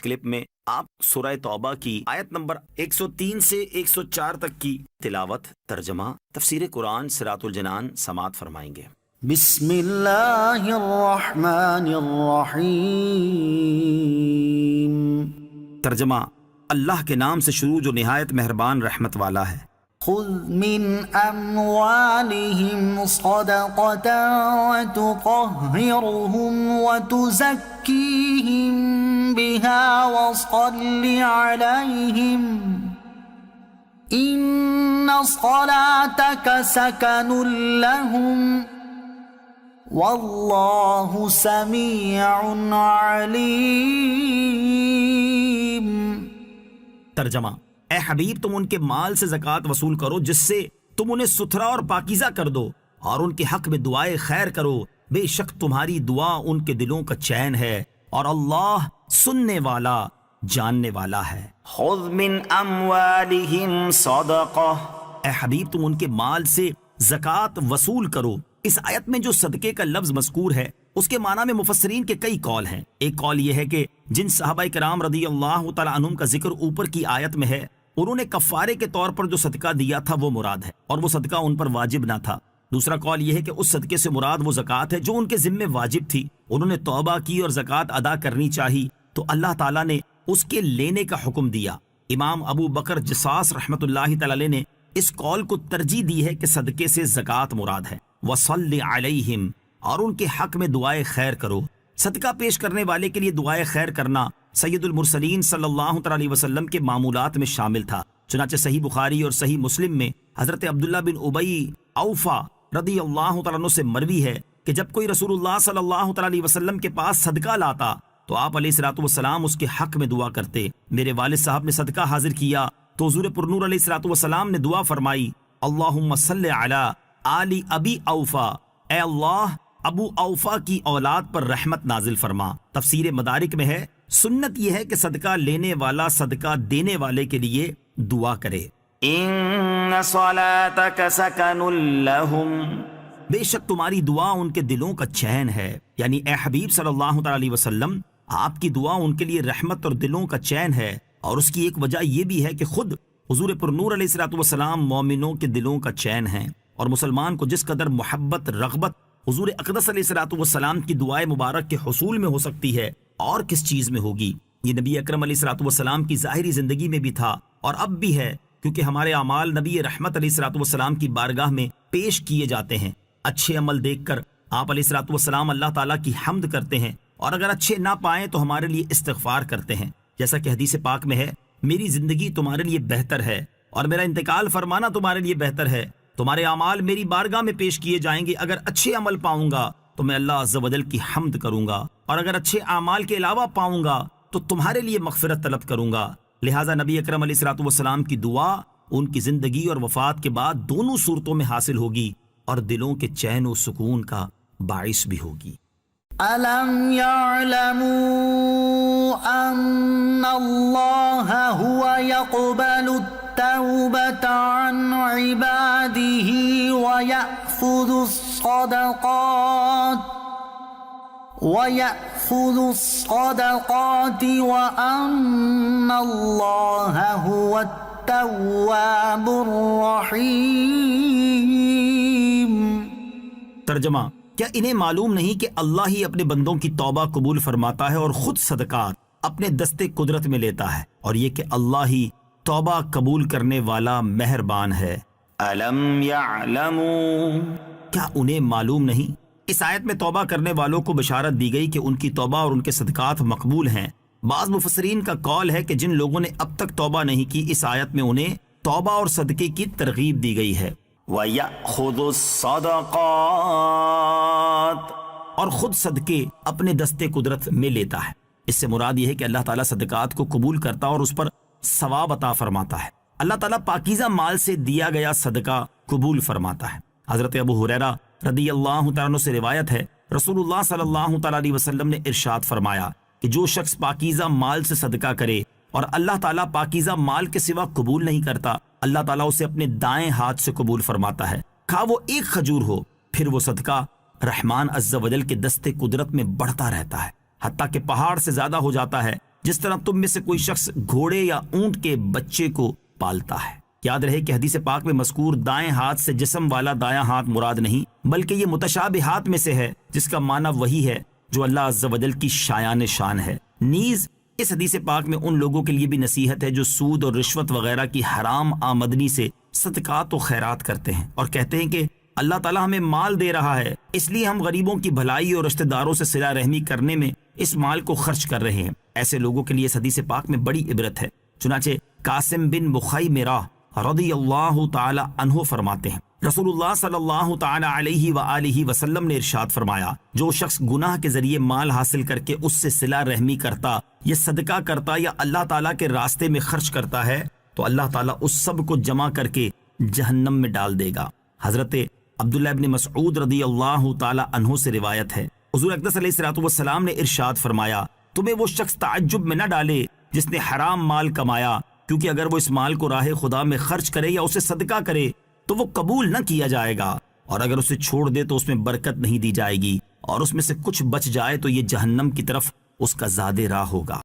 Clip میں آپ سورہ توبہ کی آیت نمبر 103 سے 104 تک کی تلاوت، ترجمہ، تفسیر قرآن صراط الجنان سماعت فرمائیں گے۔ بسم اللہ الرحمن الرحیم۔ ترجمہ، اللہ کے نام سے شروع جو نہایت مہربان رحمت والا ہے۔ خذ من اموالہم صدقۃ وتطہرہم وتزکیہم بہا وصل علیہم ان صلاتک سکن لہم واللہ سمیع علیم۔ ترجمہ، اے حبیب تم ان کے مال سے زکوٰۃ وصول کرو جس سے تم انہیں ستھرا اور پاکیزہ کر دو، اور ان کے حق میں دعائے خیر کرو، بے شک تمہاری دعا ان کے دلوں کا چین ہے اور اللہ سننے والا جاننے والا ہے۔ خذ من اموالہم صدقہ، اے حبیب تم ان کے مال سے زکوٰۃ وصول کرو۔ اس آیت میں جو صدقے کا لفظ مذکور ہے اس کے معنی میں مفسرین کے کئی قول ہیں۔ ایک قول یہ ہے کہ جن صحابہ کرام رضی اللہ تعالیٰ عنہم کا ذکر اوپر کی آیت میں ہے، انہوں نے کفارے کے طور پر جو صدقہ دیا تھا وہ مراد ہے، اور وہ صدقہ ان پر واجب نہ تھا۔ دوسرا قول یہ ہے کہ اس صدقے سے مراد وہ زکوٰۃ ہے جو ان کے ذمے واجب تھی، انہوں نے توبہ کی اور زکوٰۃ ادا کرنی چاہی تو اللہ تعالیٰ نے اس کے لینے کا حکم دیا۔ امام ابو بکر جصاص رحمۃ اللہ تعالیٰ علیہ نے اس قول کو ترجیح دی ہے کہ صدقے سے زکوٰۃ مراد ہے۔ وصلی علیہم، اور ان کے حق میں دعائے خیر کرو۔ صدقہ پیش کرنے والے کے لیے دعائے خیر کرنا سید المرسلین صلی اللہ علیہ وسلم کے معمولات میں شامل تھا۔ چنانچہ صحیح بخاری اور صحیح مسلم میں حضرت عبداللہ بن ابی اوفا رضی اللہ تعالیٰ عنہ سے مروی ہے کہ جب کوئی رسول اللہ صلی اللہ علیہ وسلم کے پاس صدقہ لاتا تو آپ علیہ الصلوۃ والسلام اس کے حق میں دعا کرتے۔ میرے والد صاحب نے صدقہ حاضر کیا تو حضور پرنور علیہ الصلوۃ والسلام نے دعا فرمائی، اللہم صلی علی آل ابی اوفا، اے اللہ ابو اوفا کی اولاد پر رحمت نازل فرما۔ تفسیر مدارک میں ہے سنت یہ ہے کہ صدقہ لینے والا صدقہ دینے والے کے لیے دعا کرے۔ ان صلاتک سکن لہم، بے شک تمہاری دعا ان کے دلوں کا چین ہے، یعنی اے حبیب صلی اللہ علیہ وسلم آپ کی دعا ان کے لیے رحمت اور دلوں کا چین ہے، اور اس کی ایک وجہ یہ بھی ہے کہ خود حضور پرنور علیہ الصلوۃ والسلام مومنوں کے دلوں کا چین ہیں، اور مسلمان کو جس قدر محبت رغبت حضور اقدس علیہ الصلوۃ والسلام کی دعائے مبارک کے حصول میں ہو سکتی ہے اور کس چیز میں ہوگی۔ یہ نبی اکرم علیہ الصلوۃ والسلام کی ظاہری زندگی میں بھی تھا اور اب بھی ہے، کیونکہ ہمارے اعمال نبی رحمت علیہ الصلوۃ والسلام کی بارگاہ میں پیش کیے جاتے ہیں۔ اچھے عمل دیکھ کر آپ علیہ الصلوۃ والسلام اللہ تعالیٰ کی حمد کرتے ہیں، اور اگر اچھے نہ پائیں تو ہمارے لیے استغفار کرتے ہیں، جیسا کہ حدیث پاک میں ہے، میری زندگی تمہارے لیے بہتر ہے اور میرا انتقال فرمانا تمہارے لیے بہتر ہے، تمہارے اعمال میری بارگاہ میں پیش کیے جائیں گے، اگر اچھے عمل پاؤں گا تو میں اللہ عز و جل کی حمد کروں گا، اور اگر اچھے اعمال کے علاوہ پاؤں گا تو تمہارے لیے مغفرت طلب کروں گا۔ لہٰذا نبی اکرم علیہ الصلوۃ والسلام کی دعا ان کی زندگی اور وفات کے بعد دونوں صورتوں میں حاصل ہوگی اور دلوں کے چین و سکون کا باعث بھی ہوگی۔ الم يعلموا ان اللہ هو يقبل التوبة عن عباده ويأخذ الصدقات وأن الله هو التواب الرحیم۔ ترجمہ، کیا انہیں معلوم نہیں کہ اللہ ہی اپنے بندوں کی توبہ قبول فرماتا ہے اور خود صدقات اپنے دستے قدرت میں لیتا ہے، اور یہ کہ اللہ ہی توبہ قبول کرنے والا مہربان ہے۔ الم یعلموا، کیا انہیں معلوم نہیں؟ اس آیت میں توبہ کرنے والوں کو بشارت دی گئی کہ ان کی توبہ اور ان کے صدقات مقبول ہیں۔ بعض مفسرین کا قول ہے کہ جن لوگوں نے اب تک توبہ نہیں کی، اس آیت میں انہیں توبہ اور صدقے کی ترغیب دی گئی ہے۔ وَيَأْخُذُ الصَّدَقَاتِ، اور خود صدقے اپنے دستے قدرت میں لیتا ہے۔ اس سے مراد یہ ہے کہ اللہ تعالیٰ صدقات کو قبول کرتا اور اس پر ثواب عطا فرماتا ہے۔ اللہ تعالیٰ پاکیزہ مال سے دیا گیا صدقہ قبول فرماتا ہے۔ حضرت ابو ہریرہ رضی اللہ تعالیٰ عنہ سے روایت ہے، رسول اللہ صلی اللہ تعالیٰ علیہ وسلم نے ارشاد فرمایا کہ جو شخص پاکیزہ مال سے صدقہ کرے اور اللہ تعالیٰ پاکیزہ مال کے سوا قبول نہیں کرتا، اللہ تعالیٰ اسے اپنے دائیں ہاتھ سے قبول فرماتا ہے، خواہ وہ ایک کھجور ہو، پھر وہ صدقہ رحمان عز و جل کے دستے قدرت میں بڑھتا رہتا ہے، حتیٰ کہ پہاڑ سے زیادہ ہو جاتا ہے، جس طرح تم میں سے کوئی شخص گھوڑے یا اونٹ کے بچے کو پالتا ہے۔ یاد رہے کہ حدیث پاک میں مذکور دائیں ہاتھ سے جسم والا دایاں ہاتھ مراد نہیں، بلکہ یہ متشابہات میں سے ہے جس کا معنی وہی ہے جو اللہ عز و جل کی شایان شان ہے۔ نیز اس حدیث پاک میں ان لوگوں کے لیے بھی نصیحت ہے جو سود اور رشوت وغیرہ کی حرام آمدنی سے صدقات و خیرات کرتے ہیں اور کہتے ہیں کہ اللہ تعالیٰ ہمیں مال دے رہا ہے، اس لیے ہم غریبوں کی بھلائی اور رشتہ داروں سے صلہ رحمی کرنے میں اس مال کو خرچ کر رہے ہیں۔ ایسے لوگوں کے لیے اس حدیث پاک میں بڑی عبرت ہے۔ چنانچہ قاسم بن بخیمرہ رضی اللہ تعالی عنہ فرماتے ہیں، رسول اللہ صلی اللہ تعالی علیہ وآلہ وسلم نے ارشاد فرمایا، جو شخص گناہ کے ذریعے مال حاصل کر کے اس سے صلہ رحمی کرتا یا صدقہ کرتا یا اللہ تعالیٰ کے راستے میں خرچ کرتا ہے تو اللہ تعالیٰ اس سب کو جمع کر کے جہنم میں ڈال دے گا۔ حضرت عبداللہ ابن مسعود رضی اللہ تعالی عنہ سے روایت ہے، حضور اقدس علیہ الصلوۃ والسلام نے ارشاد فرمایا، تمہیں وہ شخص تعجب میں نہ ڈالے جس نے حرام مال کمایا، کیونکہ اگر وہ اس مال کو راہ خدا میں خرچ کرے یا اسے صدقہ کرے تو وہ قبول نہ کیا جائے گا، اور اگر اسے چھوڑ دے تو اس میں برکت نہیں دی جائے گی، اور اس میں سے کچھ بچ جائے تو یہ جہنم کی طرف اس کا زاد راہ ہوگا۔